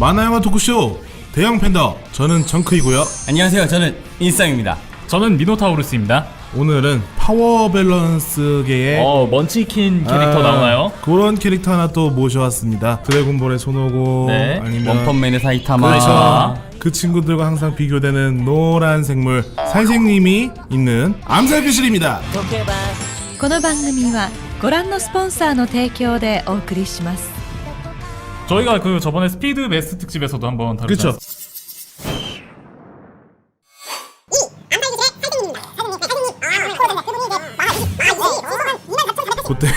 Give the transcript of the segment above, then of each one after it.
만화영화 토크쇼 대형 팬더, 저는 정크이고요. 안녕하세요, 저는 인쌍입니다. 저는 미노타우루스입니다. 오늘은 파워 밸런스계의 먼치킨 캐릭터 나오나요? 그런 캐릭터 하나 또 모셔왔습니다. 드래곤볼의 손오고, 네. 아니면 원펀맨의 사이타마. 그렇죠. 그 친구들과 항상 비교되는 노란 생물 살생님이 있는 암살교실입니다. この番組はご覧のスポンサーの提供でお送りします。 저희가 그 저번에 스피드 메스 특집에서도 한번 다뤘죠. 그렇죠. 그때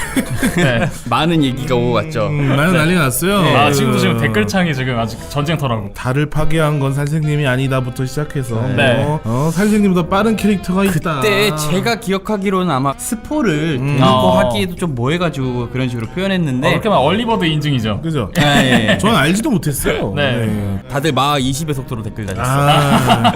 네. 많은 얘기가 오고 갔죠. 많은 난리가 났어요. 아, 지금도 지금 댓글창이 지금 아직 전쟁터라고. 달을 파괴한 건 살생님이 아니다부터 시작해서 네. 살생님보다 빠른 캐릭터가 있다. 그때 제가 기억하기로는 아마 스포를 대놓고 하기에도 좀 뭐해가지고 그런 식으로 표현했는데 그렇게 말 얼리버드 인증이죠. 그죠? 아, 예. 전 알지도 못했어요. 네. 다들 막 20의 속도로 댓글 달렸어.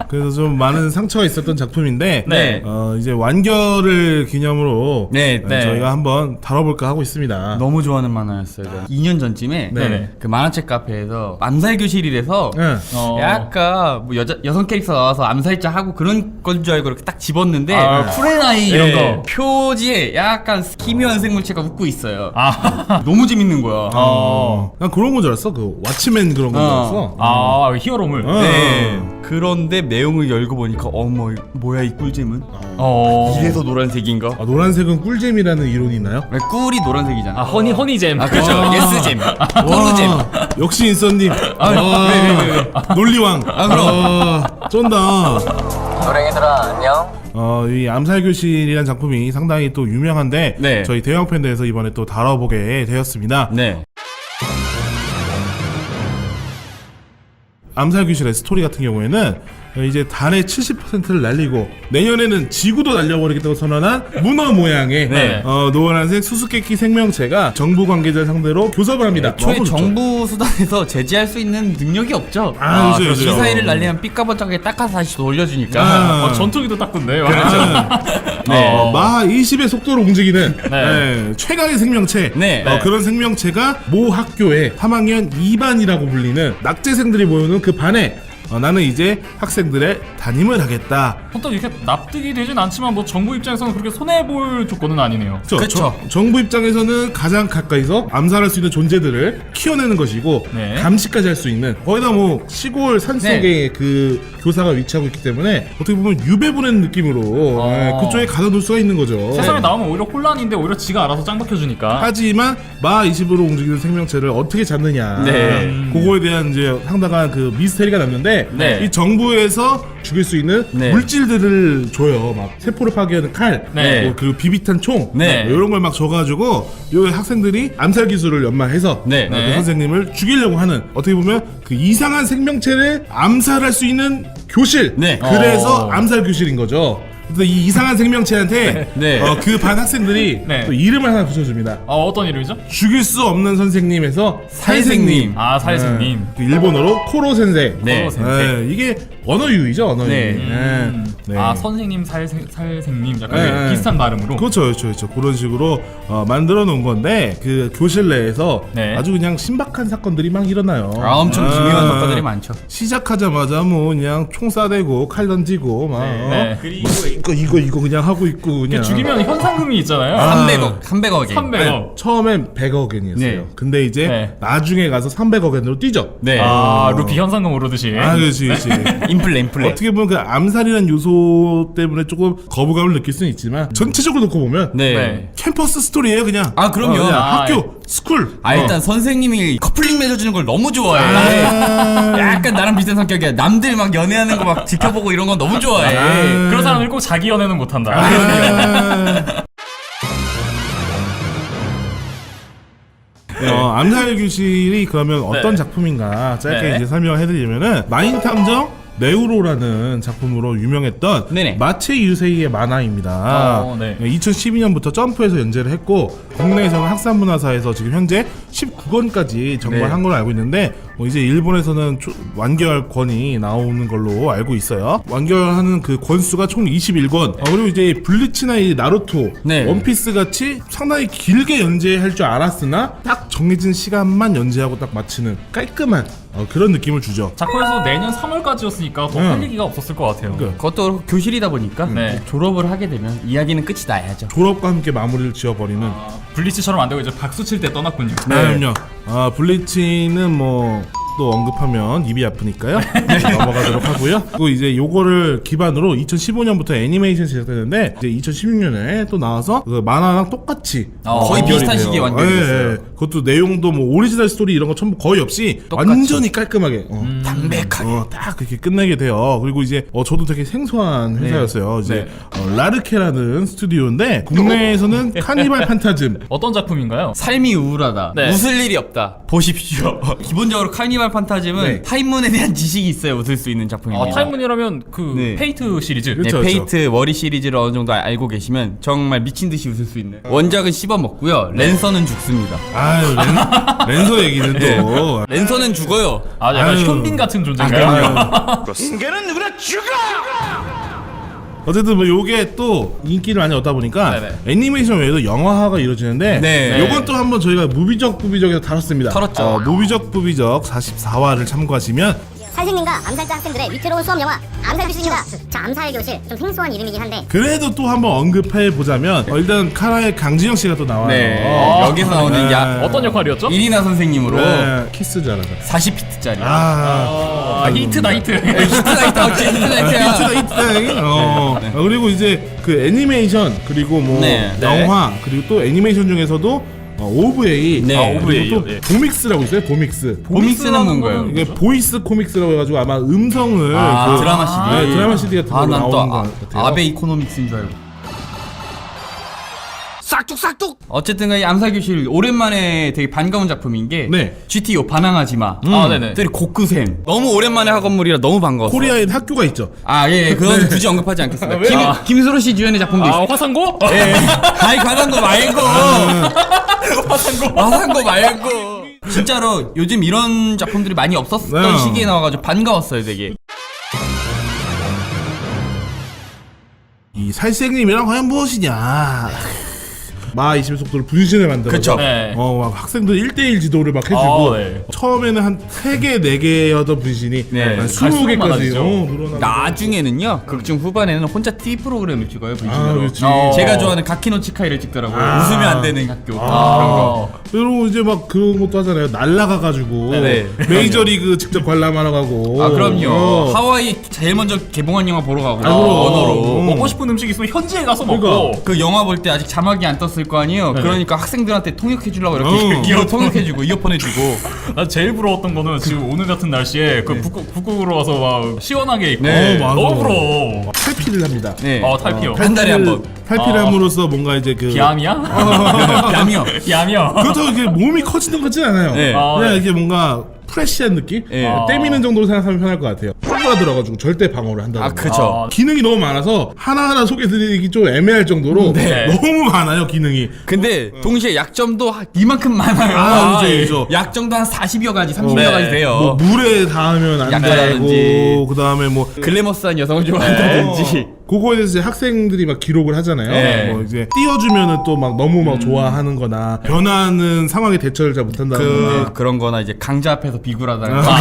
그래서 좀 많은 상처가 있었던 작품인데 네. 이제 완결을 기념으로 네, 네. 저희가 한번 다뤄볼까 하고 있습니다. 너무 좋아하는 만화였어요. 2년 전쯤에 네. 그 만화책 카페에서 암살교실이라서 네. 약간 뭐 여성 캐릭터 나와서 암살자 하고 그런 건 줄 알고 이렇게 딱 집었는데 쿠레나이 이런 거. 표지에 약간 기묘한 생물체가 웃고 있어요. 아, 너무 재밌는 거야. 난 그런 건 줄 알았어. 그 왓츠맨 그런 건 줄 알았어. 히어로물. 네. 그런데 내용을 열고 보니까 뭐야 이 꿀잼은? 이래서 노란색인가? 노란색은 꿀잼이라는 이론이 있나요? 왜 꿀이 노란색이잖아. 허니잼. 그렇죠. 예스잼. 꿀잼. 역시 인선님. 왜. 논리왕. 쩐다. 노랭이들아 안녕. 이 암살교실이라는 작품이 상당히 또 유명한데 네. 저희 대형 팬더에서 이번에 또 다뤄보게 되었습니다. 네. 암살교실의 스토리 같은 경우에는 이제 달의 70%를 날리고 내년에는 지구도 날려버리겠다고 선언한 문어 모양의 네. 노란색 수수께끼 생명체가 정부 관계자 상대로 교섭을 합니다. 초에 너무 좋죠. 정부 수단에서 제재할 수 있는 능력이 없죠. 그렇죠. 미사일을 날리면 삐까번쩍하게 닦아서 다시 돌려주니까. 전투기도 닦던데. 네. 마하 20의 속도로 움직이는 네. 최강의 생명체. 네. 그런 생명체가 모 학교의 3학년 2반이라고 불리는 낙제생들이 모여오는 그 반에 나는 이제 학생들의 담임을 하겠다. 또 이렇게 납득이 되진 않지만 뭐 정부 입장에서는 그렇게 손해볼 조건은 아니네요. 그쵸. 정부 입장에서는 가장 가까이서 암살할 수 있는 존재들을 키워내는 것이고 네. 감시까지 할 수 있는 거기다 뭐 시골 산속에 네. 그 교사가 위치하고 있기 때문에 어떻게 보면 유배 보내는 느낌으로 그쪽에 가둬 놓을 수가 있는 거죠. 세상에 나오면 오히려 혼란인데 오히려 지가 알아서 짱 박혀주니까. 하지만 마 20으로 움직이는 생명체를 어떻게 잡느냐. 네. 그거에 대한 이제 상당한 그 미스테리가 남는데 네. 이 정부에서 죽일 수 있는 네. 물질들을 줘요. 막 세포를 파괴하는 칼, 네. 뭐 그 비비탄 총, 네. 이런 걸 막 줘가지고 요 학생들이 암살 기술을 연마해서 네. 그 네. 선생님을 죽이려고 하는 어떻게 보면 그 이상한 생명체를 암살할 수 있는 교실. 네. 그래서 암살 교실인 거죠. 그래서 이 이상한 생명체한테 네. 그 반 학생들이 네. 또 이름을 하나 붙여줍니다. 어떤 이름이죠? 죽일 수 없는 선생님에서 살생님. 살생님. 살생님. 그 일본어로 코로 센세. 네. 이게 언어유희죠, 언어유희. 네. 네. 선생님 살생님 약간 네. 비슷한 발음으로. 그렇죠. 그런 식으로 만들어 놓은 건데 그 교실 내에서 네. 아주 그냥 신박한 사건들이 막 일어나요. 엄청 기묘한 사건들이 많죠. 시작하자마자 뭐 그냥 총 쏴대고 칼 던지고 막 네. 이거 그냥 하고 있고 그냥 죽이면 현상금이 있잖아요. 300억에. 300억. 처음엔 100억엔이었어요. 네. 근데 이제 네. 나중에 가서 300억엔으로 뛰죠. 네. 루피 현상금 오르듯이. 그렇지. 인플레. 어떻게 보면 그 암살이라는 요소 때문에 조금 거부감을 느낄 수는 있지만 전체적으로 놓고 보면 네. 캠퍼스 스토리예요 그냥. 그럼요. 그냥 학교, 스쿨. 일단 선생님이 커플링 맺어주는 걸 너무 좋아해. 약간 나랑 비슷한 성격이야. 남들 막 연애하는 거 막 지켜보고 이런 건 너무 좋아해. 그런 사람들 꼭 자기 연애는 못한다. 암살 교실이 그러면 어떤 작품인가 짧게 네. 이제 설명을 해드리면은 마인탐정 네우로라는 작품으로 유명했던 네네. 마체 유세이의 만화입니다. 네. 2012년부터 점프에서 연재를 했고 국내에서는 학산문화사에서 지금 현재 19권까지 정발한 걸로 알고 있는데 이제 일본에서는 완결권이 나오는 걸로 알고 있어요. 완결하는 그 권수가 총 21권. 그리고 이제 블리치나 이 나루토, 네. 원피스 같이 상당히 길게 연재할 줄 알았으나 딱 정해진 시간만 연재하고 딱 마치는 깔끔한 그런 느낌을 주죠. 작품에서 내년 3월까지였으니까 더 할 얘기가 없었을 것 같아요. 그러니까 그것도 교실이다 보니까 네. 졸업을 하게 되면 이야기는 끝이 나야죠. 졸업과 함께 마무리를 지어버리는. 블리치처럼 안 되고 이제 박수 칠 때 떠났군요. 그럼요. 블리치는 뭐 또 언급하면 입이 아프니까요. 넘어가도록 하고요. 그리고 이제 요거를 기반으로 2015년부터 애니메이션 제작됐는데 이제 2016년에 또 나와서 그 만화랑 똑같이 거의 완결이 비슷한 돼요. 시기에 완결이 됐어요. 그것도 내용도 뭐 오리지널 스토리 이런 거 전부 거의 없이 똑같이. 완전히 깔끔하게 담백하게. 딱 그렇게 끝내게 돼요. 그리고 이제 저도 되게 생소한 회사였어요. 이제 라르케라는 스튜디오인데 국내에서는 카니발 판타즘. 어떤 작품인가요? 삶이 우울하다. 네. 웃을 일이 없다. 보십시오. 기본적으로 카니발 판타즘은 네. 타임문에 대한 지식이 있어야 웃을 수 있는 작품입니다. 타임문이라면 그 네. 페이트 시리즈. 네, 그렇죠, 페이트 워리 시리즈를 어느 정도 알고 계시면 정말 미친 듯이 웃을 수 있는. 원작은 씹어 먹고요. 랜서는 죽습니다. 아유 랜서 얘기는 또. 랜서는 죽어요. 약간 아유. 현빈 같은 존재인가요? 아유. 어쨌든 뭐 요게 또 인기를 많이 얻다 보니까 네네. 애니메이션 외에도 영화화가 이루어지는데 네. 요건 또 한번 저희가 무비적 부비적에서 다뤘습니다. 털었죠. 무비적 부비적 44화를 참고하시면 선생님과 암살자 학생들의 위태로운 수업 영화 암살 교실입니다. 자, 암살 교실 좀 생소한 이름이긴 한데 그래도 또 한번 언급해 보자면 일단 카라의 강진영 씨가 또 나와요. 네. 여기서 나오는 어떤 역할이었죠? 이리나 선생님으로 네, 키스잖아. 40피트짜리. 히트다 히트. 그리고 이제 그 애니메이션 그리고 뭐 네. 영화 그리고 또 애니메이션 중에서도 OVA 네. 그리고 또 예. 보믹스라고 있어요. 보믹스. 보믹스는 뭔가요? 이게 보이스 코믹스라고 해가지고 아마 음성을 드라마 CD. 네, 드라마 CD 같은 거 난 또 나오는 것 같아요. 아베 이코노믹스인 줄 알고. 싹둑. 어쨌든 이 암살교실 오랜만에 되게 반가운 작품인 게 네. GTO 반항하지마. 네네. 들이 고쿠센. 너무 오랜만에 한 건물이라 너무 반가웠어. 코리아엔 학교가 있죠. 예, 그건 굳이 언급하지 않겠습니다. 김수로 씨 주연의 작품도 있어요. 화상고? 예. 아이 과장거 말고. 화상고 말고. 진짜로 요즘 이런 작품들이 많이 없었던 네. 시기에 나와가지고 반가웠어요, 되게. 이 살생님이랑 과연 무엇이냐. 마 20의 속도를 분신을 만들어서 그쵸. 네. 막 학생들 1대1 지도를 막 해주고 네. 처음에는 한 3개, 4개였던 분신이 네. 한 갈수록 20개까지 많아지죠. 늘어나고. 나중에는 극중 후반에는 혼자 TV 프로그램을 찍어요, 분신으로. 그렇지. 제가 좋아하는 가키노치카이를 찍더라고요. 웃으면 안 되는 학교. 그런 아. 거. 그리고 이제 막 그런 것도 하잖아요. 날라가가지고 네네. 메이저리그 직접 관람하러 가고. 그럼요. 하와이 제일 먼저 개봉한 영화 보러 가고. 그럼. 언어로. 먹고 싶은 음식 있으면 현지에 가서 먹고. 그러니까. 그 영화 볼 때 아직 자막이 안 떴을 거 아니에요. 그러니까 학생들한테 통역해 주려고 이렇게 이어 통역해 주고 이어폰 해 주고. 나 제일 부러웠던 거는 지금 오늘 같은 날씨에 그 북극으로 와서 막 시원하게 입고 네. 맞아. 너무 부러워. 탈피를 합니다. 네. 탈피요. 한 달에 한 번. 탈피를 함으로써 뭔가 이제 그 비암이야? 뺨이요. 비암이야. 그렇다고 이렇게 몸이 커지는 것 같진 않아요. 네. 그냥 이렇게 뭔가 프레시한 느낌? 네. 때미는 정도로 생각하면 편할 것 같아요. 푸가 들어가지고 절대 방어를 한다는 거. 그쵸. 기능이 너무 많아서 하나하나 소개드리기 좀 애매할 정도로 네. 너무 많아요, 기능이. 근데 동시에 약점도 이만큼 많아요. 그죠. 약점도 한 40여 가지, 30여 가지 돼요. 뭐 물에 닿으면 안 약하다든지. 되고 그다음에 뭐 글래머스한 여성을 좋아한다든지. 그거에 대해서 이제 학생들이 막 기록을 하잖아요. 네. 뭐 이제 띄워주면은 또 막 너무 막 좋아하는거나 변하는 상황에 대처를 잘 못한다든가 그런 거나 이제 강자 앞에서 비굴하다든가.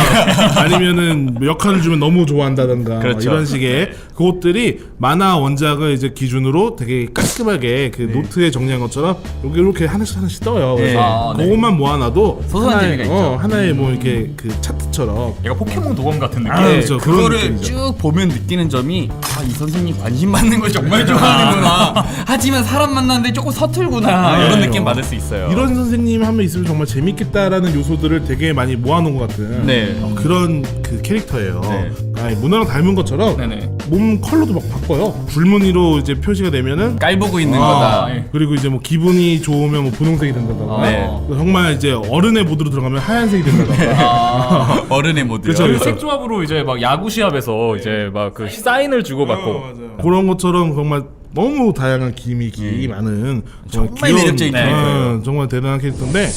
아니면은 역할을 주면 너무 좋아한다든가 그렇죠. 이런 식의 그것들이 만화 원작을 이제 기준으로 되게 깔끔하게 그 노트에 정리한 것처럼 이렇게 하나씩 떠요. 그래서 네. 그것만 모아놔도 소소한 하나의, 재미가 있죠. 하나의 뭐 이렇게 그 차트처럼. 얘가 포켓몬 도감 같은 느낌. 그렇죠. 그런 그거를 느낌이죠. 쭉 보면 느끼는 점이 이 선생님 관심 받는 걸 정말 좋아하는구나. 하지만 사람 만나는데 조금 서툴구나. 이런 느낌 받을 수 있어요. 이런 선생님 한 명 있으면 정말 재밌겠다라는 요소들을 되게 많이 모아놓은 것 같은 네. 그런 그 캐릭터예요. 네. 아니, 문어랑 닮은 것처럼 네네. 몸 컬러도 막 바꿔요. 불무늬로 이제 표시가 되면은 깔보고 있는 거다. 예. 그리고 이제 뭐 기분이 좋으면 뭐 분홍색이 된다던가 네. 정말 이제 어른의 모드로 들어가면 하얀색이 된다던가 어른의 모드요. 그쵸, 그 그쵸. 색조합으로 이제 막 야구 시합에서 이제 막 그 사인을 주고 받고. 그런 것처럼 정말 너무 다양한 기믹이 많은 정말 귀여운, 매력적인 캐릭터예요. 정말 대단한 캐릭터인데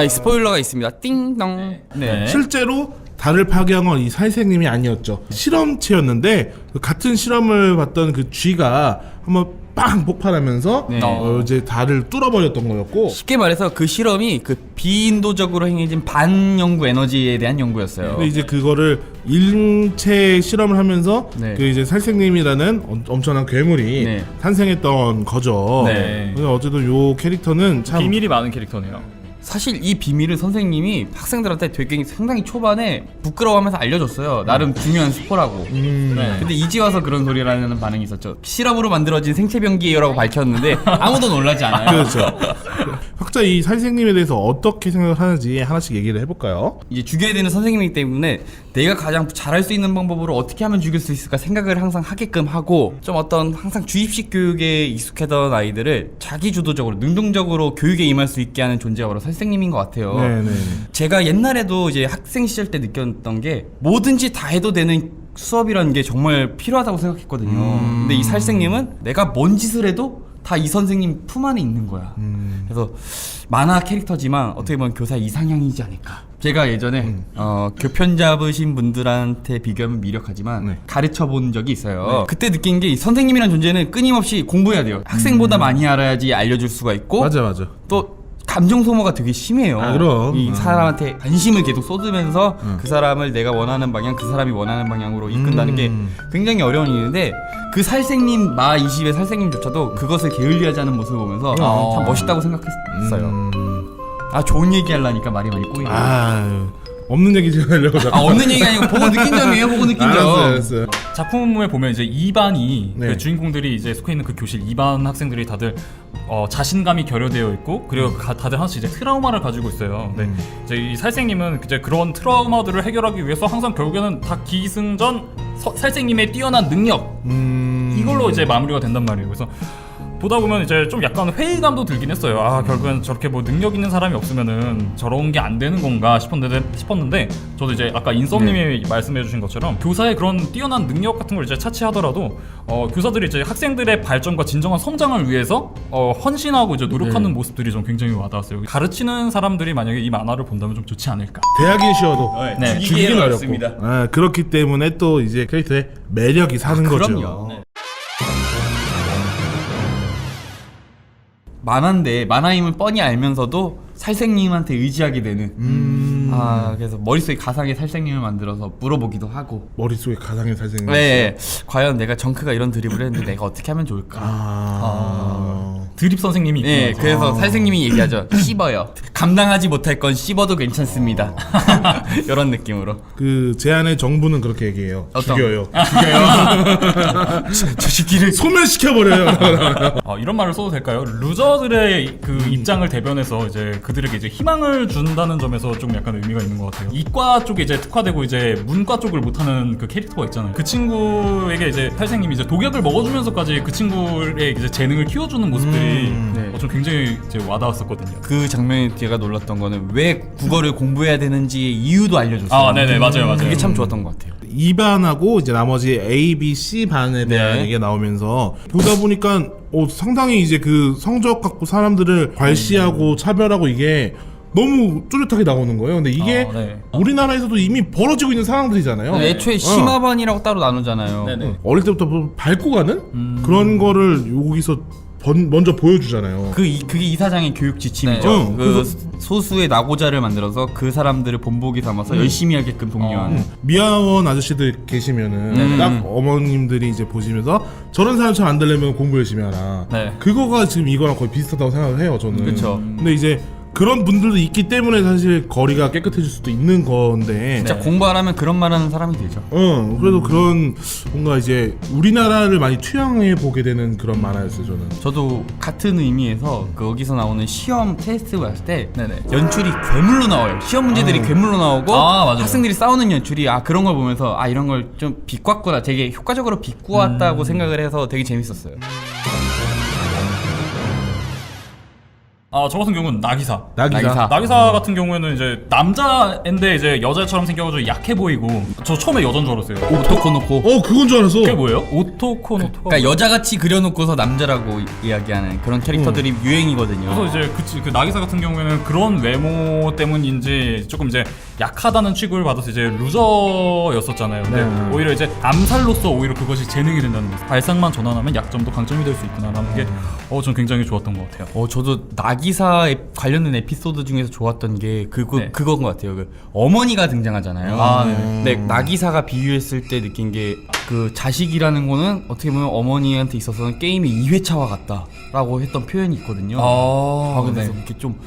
이 스포일러가 있습니다. 띵동. 네. 실제로 달을 파괴한 건 이 살생님이 아니었죠. 실험체였는데 그 같은 실험을 봤던 그 쥐가 한번 빵 폭발하면서 네. 이제 달을 뚫어버렸던 거였고. 쉽게 말해서 그 실험이 그 비인도적으로 행해진 반영구 에너지에 대한 연구였어요. 근데 이제 그거를 일체 실험을 하면서 네. 그 이제 살생님이라는 엄청난 괴물이 네. 탄생했던 거죠. 네. 그래서 어쨌든 요 캐릭터는 참 비밀이 많은 캐릭터네요. 사실 이 비밀을 선생님이 학생들한테 되게 상당히 초반에 부끄러워하면서 알려줬어요. 나름 중요한 스포라고. 네. 근데 이제 와서 그런 소리라는 반응이 있었죠. 실험으로 만들어진 생체병기예요라고 밝혔는데 아무도 놀라지 않아요. 그렇죠. 각자 이 살생님에 대해서 어떻게 생각을 하는지 하나씩 얘기를 해볼까요? 이제 죽여야 되는 선생님이기 때문에 내가 가장 잘할 수 있는 방법으로 어떻게 하면 죽일 수 있을까 생각을 항상 하게끔 하고, 좀 어떤 항상 주입식 교육에 익숙하던 아이들을 자기 주도적으로 능동적으로 교육에 임할 수 있게 하는 존재가 바로 선생님인 것 같아요. 네네. 제가 옛날에도 이제 학생 시절 때 느꼈던 게 뭐든지 다 해도 되는 수업이라는 게 정말 필요하다고 생각했거든요. 근데 이 살생님은 내가 뭔 짓을 해도 다 이 선생님 품 안에 있는 거야. 그래서 만화 캐릭터지만 어떻게 보면 교사 이상향이지 않을까. 제가 예전에 교편 잡으신 분들한테 비교하면 미력하지만 네. 가르쳐 본 적이 있어요. 그때 느낀 게 이 선생님이란 존재는 끊임없이 공부해야 돼요. 학생보다 많이 알아야지 알려줄 수가 있고, 맞아. 또 감정 소모가 되게 심해요. 아, 그럼. 이 사람한테 관심을 계속 쏟으면서 그 사람을 내가 원하는 방향, 그 사람이 원하는 방향으로 이끈다는 게 굉장히 어려운 일인데, 그 살생님 마 20의 살생님조차도 그것을 게을리하지 않은 모습을 보면서 참 멋있다고 생각했어요. 아, 좋은 얘기 하려니까 말이 많이 꼬이네. 없는 얘기 좀 하려고. 없는 얘기 아니고 보고 느낀 점이에요. 보고 느낀 점. 알았어요. 작품에 보면 이제 2반이 네. 그 주인공들이 이제 속해 있는 그 교실 2반 학생들이 다들 자신감이 결여되어 있고, 그리고 다들 하나씩 이제 트라우마를 가지고 있어요. 네. 이제 이 살생님은 이제 그런 트라우마들을 해결하기 위해서 항상 결국에는 다 기승전 살생님의 뛰어난 능력, 이걸로 이제 마무리가 된단 말이에요. 그래서 보다 보면 이제 좀 약간 회의감도 들긴 했어요. 아, 결국엔 저렇게 뭐 능력 있는 사람이 없으면은 저런 게 안 되는 건가 싶었는데 저도 이제 아까 인썸님이 말씀해주신 것처럼 교사의 그런 뛰어난 능력 같은 걸 이제 차치하더라도 교사들이 이제 학생들의 발전과 진정한 성장을 위해서 헌신하고 이제 노력하는 모습들이 좀 굉장히 와닿았어요. 가르치는 사람들이 만약에 이 만화를 본다면 좀 좋지 않을까. 대학인 쉬어도 네. 죽이긴 어렵고. 어렵습니다. 그렇기 때문에 또 이제 캐릭터의 매력이 사는 거죠. 그럼요. 네. 만화인데 만화임을 뻔히 알면서도 살생님한테 의지하게 되는. 그래서 머릿속에 가상의 살생님을 만들어서 물어보기도 하고. 머릿속에 가상의 살생님. 네, 과연 내가 정크가 이런 드립을 했는데 내가 어떻게 하면 좋을까. 드립 선생님이 네, 있구나. 그래서 살생님이 얘기하죠. 씹어요. 감당하지 못할 건 씹어도 괜찮습니다. 이런 느낌으로. 그 제안의 정부는 그렇게 얘기해요. 어떤? 죽여요. 저 새끼를 소멸시켜버려요. 이런 말을 써도 될까요? 루저들의 그 입장을 대변해서 이제 그들에게 이제 희망을 준다는 점에서 좀 약간 의미가 있는 것 같아요. 이과 쪽에 이제 특화되고 이제 문과 쪽을 못하는 그 캐릭터가 있잖아요. 그 친구에게 이제 살생님이 이제 독약을 먹어주면서까지 그 친구의 이제 재능을 키워주는 모습들이 네. 좀 굉장히 이제 와닿았었거든요. 그 장면에 제가 놀랐던 거는 왜 국어를 공부해야 되는지의 이유도 알려줬어요. 네네, 맞아요. 그게 참 좋았던 것 같아요. 2반하고 이제 나머지 A, B, C 반에 대한 네. 얘기가 나오면서 보다 보니까 상당히 이제 그 성적 갖고 사람들을 괄시하고 차별하고 이게 너무 뚜렷하게 나오는 거예요. 근데 이게 네. 우리나라에서도 이미 벌어지고 있는 상황들이잖아요. 애초에 심화반이라고 따로 나누잖아요. 네네. 어릴 때부터 밟고 가는 그런 거를 여기서 먼저 보여주잖아요. 그게 이사장의 교육 지침이죠. 네. 그 소수의 나고자를 만들어서 그 사람들을 본보기 삼아서 열심히 하게끔 독려하는. 미아원 아저씨들 계시면은 딱 어머님들이 이제 보시면서 저런 사람처럼 안 되려면 공부 열심히 하라. 네. 그거가 지금 이거랑 거의 비슷하다고 생각을 해요, 저는. 그쵸. 근데 이제 그런 분들도 있기 때문에 사실 거리가 깨끗해질 수도 있는 건데. 진짜 공부 안 하면 그런 말하는 사람이 되죠. 그래도 그런 뭔가 이제 우리나라를 많이 투영해 보게 되는 그런 만화였어요, 저는. 저도 같은 의미에서 거기서 나오는 시험 테스트 봤을 때 네네. 연출이 괴물로 나와요. 시험 문제들이 괴물로 나오고 맞아요. 학생들이 싸우는 연출이 그런 걸 보면서 이런 걸 좀 비꼬았구나, 되게 효과적으로 비꼬았다고 생각을 해서 되게 재밌었어요. 저 같은 경우는 나기사. 나기사. 나기사 같은 경우에는 이제 남자인데 이제 여자처럼 생겨가지고 약해 보이고 저 처음에 여자인 줄 알았어요. 오토코노코. 그건 줄 알았어. 그게 뭐예요? 오토코노토. 그러니까 여자같이 그려놓고서 남자라고 이야기하는 그런 캐릭터들이 유행이거든요. 그래서 이제 그 나기사 같은 경우에는 그런 외모 때문인지 조금 이제 약하다는 취급을 받아서 이제 루저였었잖아요. 근데 네. 오히려 이제 암살로서 오히려 그것이 재능이 된다는 거죠. 발상만 전환하면 약점도 강점이 될 수 있구나라는 게 전 굉장히 좋았던 것 같아요. 저도 나기사 관련된 에피소드 중에서 좋았던 게 네. 그건 것 같아요. 그 어머니가 등장하잖아요. 네. 근데 나기사가 비유했을 때 느낀 게 그 자식이라는 거는 어떻게 보면 어머니한테 있어서는 게임의 2회차와 같다라고 했던 표현이 있거든요. 그래서 이렇게 좀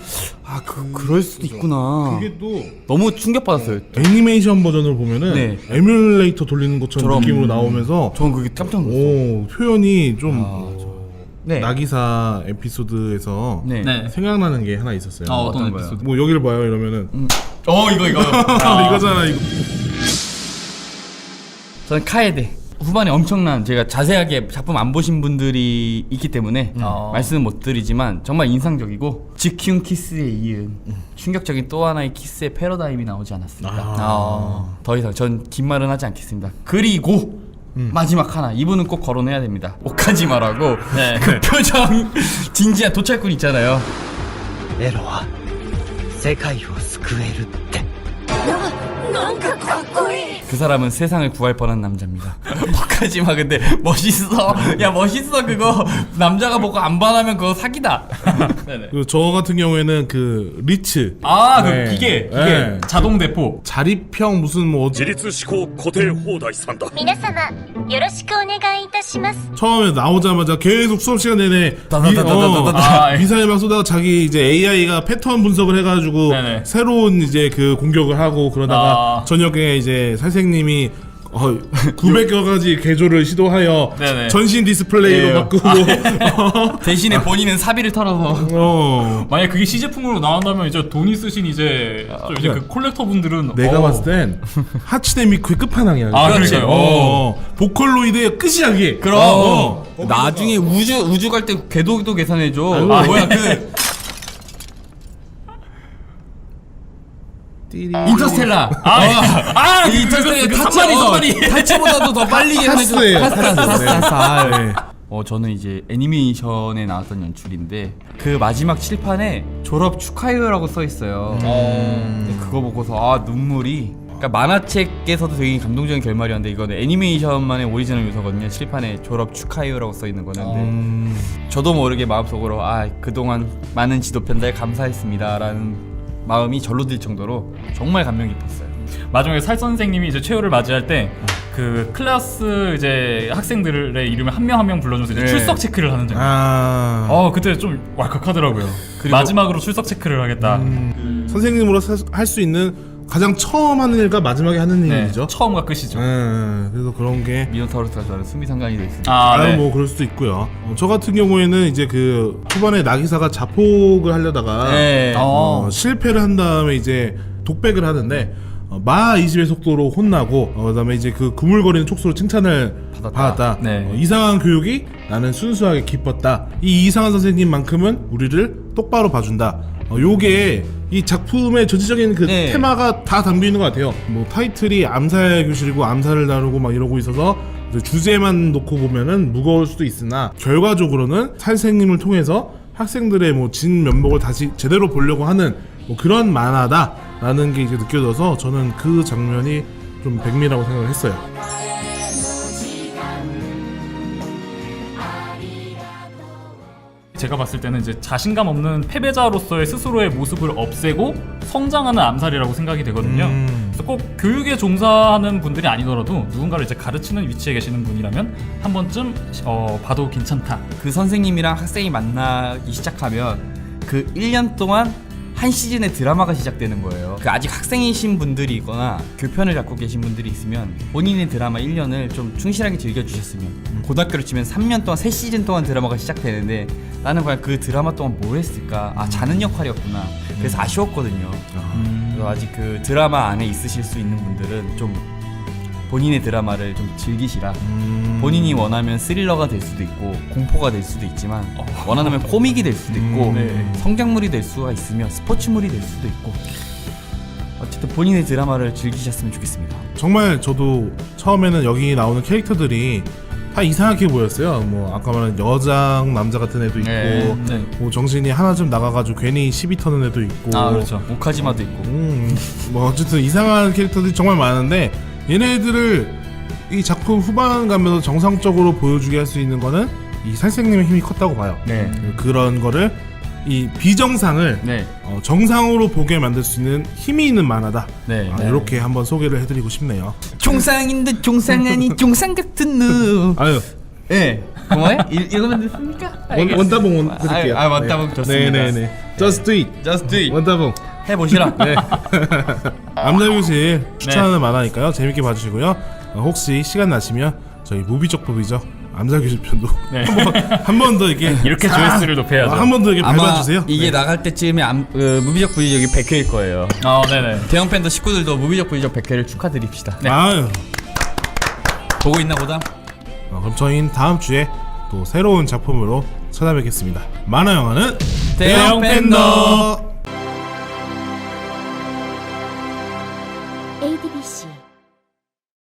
그럴 수도 있구나. 그게 또 너무 충격받았어요. 애니메이션 버전을 보면은 네. 에뮬레이터 돌리는 것처럼 느낌으로 나오면서 저는 그게 깜짝 놀랐어요. 표현이 좀 네. 나기사 에피소드에서 네. 네. 생각나는 게 하나 있었어요. 어떤 거요? 에피소드? 뭐 여기를 봐요 이러면은 이거. 이거잖아 이거. 저는 카에데 후반에 엄청난 제가 자세하게 작품 안 보신 분들이 있기 때문에 말씀은 못 드리지만 정말 인상적이고 즉흥 키스에 이은 충격적인 또 하나의 키스의 패러다임이 나오지 않았습니까? 더 이상 전 긴 말은 하지 않겠습니다. 그리고 마지막 하나 이분은 꼭 거론해야 됩니다. 오카지마라고 그 표정 진지한 도찰꾼 있잖아요. エロは世界を救えるって 그 사람은 세상을 구할 뻔한 남자입니다. 오카지마 근데 멋있어. 야 멋있어 그거. 남자가 보고 안 반하면 그거 사기다. 그리고 저 같은 경우에는 그 리츠 그 기계 네. 자동 대포. 자립형 무슨 뭐 自立思考固定放題さんだ皆様よろしくお願いいたします 처음에 나오자마자 계속 수업 시간 내내 미사일 막 쏘다가 자기 이제 AI가 패턴 분석을 해가지고 네네. 새로운 이제 그 공격을 하고 그러다가 저녁에 이제 선생님이 900여 가지 개조를 시도하여 네네. 전신 디스플레이로 바꾸고 대신에 본인은 사비를 털어서 만약 그게 시제품으로 나온다면 이제 돈 있으신 이제 좀 이제 그 콜렉터 분들은 내가 봤을 땐 하츠네 미쿠의 끝판왕이야. 그러니까요. 보컬로이드의 끝이야 그게. 그럼 나중에 우주 갈 때 궤도도 계산해줘. 뭐야 그 인터스텔라. 인터스텔라 타치에서 탈취보다도 더 빨리 타스예요. 타스. 저는 이제 애니메이션에 나왔던 연출인데 그 마지막 칠판에 졸업 축하해요라고 써 있어요. 그거 보고서 눈물이. 그러니까 만화책에서도 되게 감동적인 결말이었는데 이거는 애니메이션만의 오리지널 요소거든요. 칠판에 졸업 축하해요라고 써 있는 거는. 저도 모르게 마음속으로 그동안 많은 지도 편달 감사했습니다라는 마음이 절로 들 정도로 정말 감명 깊었어요. 마지막에 살 선생님이 이제 최후를 맞이할 때 그 클래스 이제 학생들의 이름을 한 명 한 명 불러줘서 이제 출석 체크를 하는 장면. 그때 좀 왈칵하더라고요. 마지막으로 출석 체크를 하겠다. 선생님으로 할 수 있는 가장 처음 하는 일과 마지막에 하는 일이죠. 처음과 끝이죠. 그래서 그런 게 미노타우루스가 저는 수미상관이 돼 있습니다. 네. 뭐 그럴 수도 있고요. 저 같은 경우에는 이제 그 초반에 나기사가 자폭을 하려다가 실패를 한 다음에 이제 독백을 하는데 마 20의 속도로 혼나고 그다음에 이제 그 구물거리는 촉수로 칭찬을 받았다. 네. 이상한 교육이 나는 순수하게 기뻤다. 이 이상한 선생님만큼은 우리를 똑바로 봐준다. 요게 이 작품의 전체적인 그 테마가 다 담겨 있는 것 같아요. 뭐 타이틀이 암살 교실이고 암살을 다루고 막 이러고 있어서 주제만 놓고 보면은 무거울 수도 있으나 결과적으로는 선생님을 통해서 학생들의 뭐 진 면목을 다시 제대로 보려고 하는 뭐 그런 만화다라는 게 이제 느껴져서 저는 그 장면이 좀 백미라고 생각을 했어요. 제가 봤을 때는 이제 자신감 없는 패배자로서의 스스로의 모습을 없애고 성장하는 암살이라고 생각이 되거든요. 그래서 꼭 교육에 종사하는 분들이 아니더라도 누군가를 이제 가르치는 위치에 계시는 분이라면 한 번쯤 봐도 괜찮다. 그 선생님이랑 학생이 만나기 시작하면 그 1년 동안 한 시즌의 드라마가 시작되는 거예요. 그 아직 학생이신 분들이거나 교편을 갖고 계신 분들이 있으면 본인의 드라마 1년을 좀 충실하게 즐겨주셨으면 고등학교로 치면 3년 동안 3시즌 동안 드라마가 시작되는데 나는 과연 그 드라마 동안 뭘 했을까? 자는 역할이었구나. 그래서 아쉬웠거든요. 그래서 아직 그 드라마 안에 있으실 수 있는 분들은 좀 본인의 드라마를 좀 즐기시라. 본인이 원하면 스릴러가 될 수도 있고 공포가 될 수도 있지만 원하면 코믹이 될 수도 있고 네. 성장물이 될 수가 있으며 스포츠물이 될 수도 있고 어쨌든 본인의 드라마를 즐기셨으면 좋겠습니다. 정말 저도 처음에는 여기 나오는 캐릭터들이 다 이상하게 보였어요. 뭐 아까 말한 여장 남자 같은 애도 있고, 네, 네. 뭐 정신이 하나 좀 나가가지고 괜히 시비 터는 애도 있고, 아 그렇죠. 오카지마도 있고. 뭐 어쨌든 이상한 캐릭터들이 정말 많은데 얘네들을 이 작품 후반 가면서 정상적으로 보여주게 할 수 있는 거는 이 살생님의 힘이 컸다고 봐요. 네. 그런 거를 이 비정상을 네. 정상으로 보게 만들 수 있는 힘이 있는 만화다. 네. 이렇게 한번 소개를 해드리고 싶네요. 종상인데 종상 아닌 종상 같은 놈. 아유, 네. 고마워요? 읽으면 됐습니까? 원따봉 드릴게요. 원따봉 좋습니다. 네네네. Just do it. Just do it. 원따봉. 해보시라. 네. 암살교실 추천하는 만화니까요. 재밌게 봐주시고요. 혹시 시간 나시면 저희 무비적 부비죠. 암살교실 편도 네. 한 번 더 이렇게 이렇게 조회수를 높여야죠. 한 번 더 이렇게 아마 밟아주세요. 이게 나갈 때쯤에 무비적 부위적이 100회일 거예요. 네네. 대형 팬더 식구들도 무비적 부위적 100회를 축하드립시다. 네. 아유. 보고 있나 보다. 그럼 저희는 다음 주에 또 새로운 작품으로 찾아뵙겠습니다. 만화 영화는 대형 팬더.